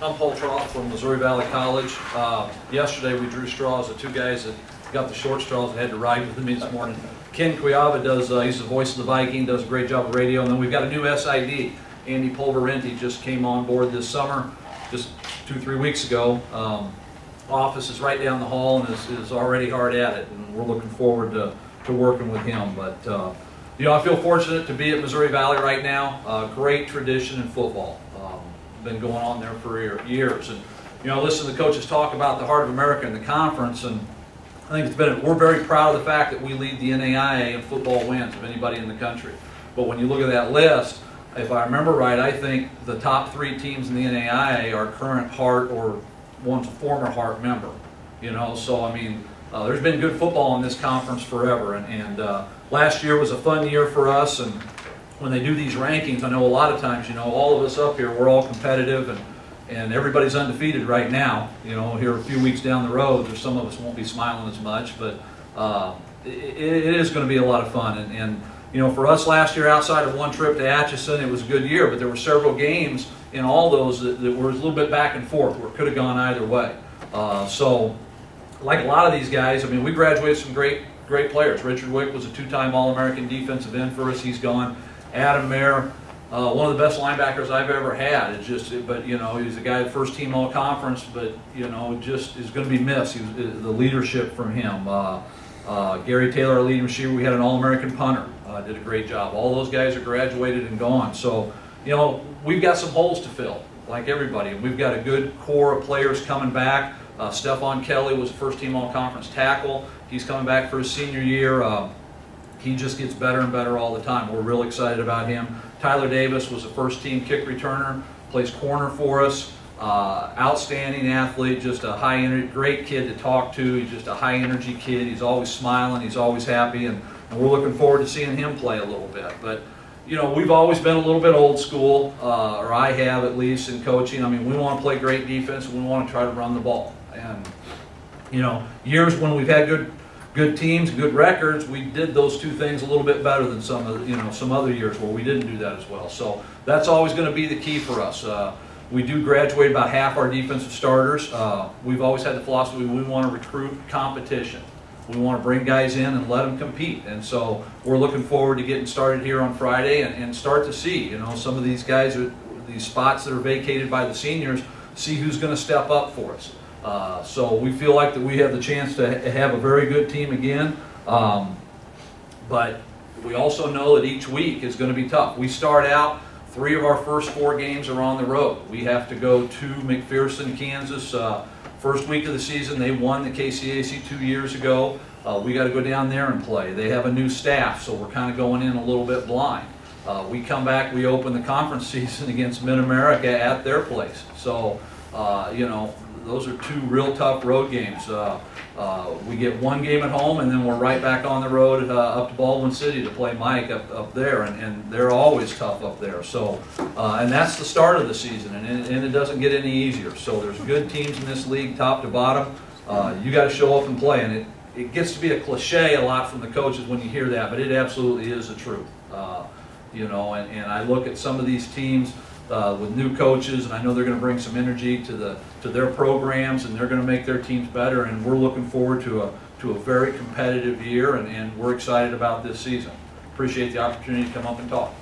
I'm Paul Troth from Missouri Valley College. Yesterday we drew straws. The two guys that got the short straws that had to ride with me this morning. Ken Quiava does, he's the voice of the Viking, does a great job of radio. And then we've got a new SID. Andy Pulverenti just came on board this summer, just 2-3 weeks ago. Office is right down the hall and is already hard at it. And we're looking forward to working with him. But you know, I feel fortunate to be at Missouri Valley right now. Great tradition in football. Been going on there for years. And you know, listen to the coaches talk about the heart of America and the conference, and I think we're very proud of the fact that we lead the NAIA in football wins of anybody in the country. But when you look at that list, if I remember right, I think the top 3 teams in the NAIA are current Hart or one's a former Hart member. You know, so I mean, there's been good football in this conference forever, and last year was a fun year for us. And when they do these rankings, I know a lot of times, you know, all of us up here, we're all competitive, and everybody's undefeated right now. You know, here a few weeks down the road, there's some of us won't be smiling as much, but it is going to be a lot of fun. And you know, for us last year, outside of one trip to Atchison, it was a good year, but there were several games in all those that were a little bit back and forth, where it could have gone either way. So, like a lot of these guys, I mean, we graduated some great players. Richard Wick was a 2-time All-American defensive end for us. He's gone. Adam Mayer, one of the best linebackers I've ever had. It's just, but you know, he's a guy first team all conference, but you know, just is going to be missed. The leadership from him. Gary Taylor, our leading receiver, we had an All-American punter, did a great job. All those guys are graduated and gone. So you know, we've got some holes to fill, like everybody. We've got a good core of players coming back. Stephon Kelly was a first team all conference tackle. He's coming back for his senior year. He just gets better and better all the time. We're real excited about him. Tyler Davis was a first-team kick returner, plays corner for us. Outstanding athlete, just a high-energy, great kid to talk to. He's just a high-energy kid. He's always smiling. He's always happy, and we're looking forward to seeing him play a little bit. But you know, we've always been a little bit old school, or I have at least in coaching. I mean, we want to play great defense, and we want to try to run the ball. And you know, years when we've had good teams, good records, we did those two things a little bit better than some other years where we didn't do that as well. So that's always going to be the key for us. We do graduate about half our defensive starters. We've always had the philosophy we want to recruit competition. We want to bring guys in and let them compete. And so we're looking forward to getting started here on Friday and start to see, you know, some of these guys, these spots that are vacated by the seniors, see who's going to step up for us. So we feel like that we have the chance to have a very good team again, but we also know that each week is going to be tough. We start out, 3 of our first 4 games are on the road. We have to go to McPherson, Kansas. First week of the season, they won the KCAC 2 years ago. We got to go down there and play. They have a new staff, so we're kind of going in a little bit blind. We come back, we open the conference season against Mid-America at their place. So, you know, those are 2 real tough road games. We get 1 game at home, and then we're right back on the road up to Baldwin City to play Mike up there, and they're always tough up there. So, and that's the start of the season, and it doesn't get any easier. So there's good teams in this league, top to bottom. You got to show up and play, and it gets to be a cliche a lot from the coaches when you hear that, but it absolutely is the truth. You know, and I look at some of these teams with new coaches, and I know they're going to bring some energy to their programs, and they're going to make their teams better. And we're looking forward to a very competitive year, and we're excited about this season. Appreciate the opportunity to come up and talk.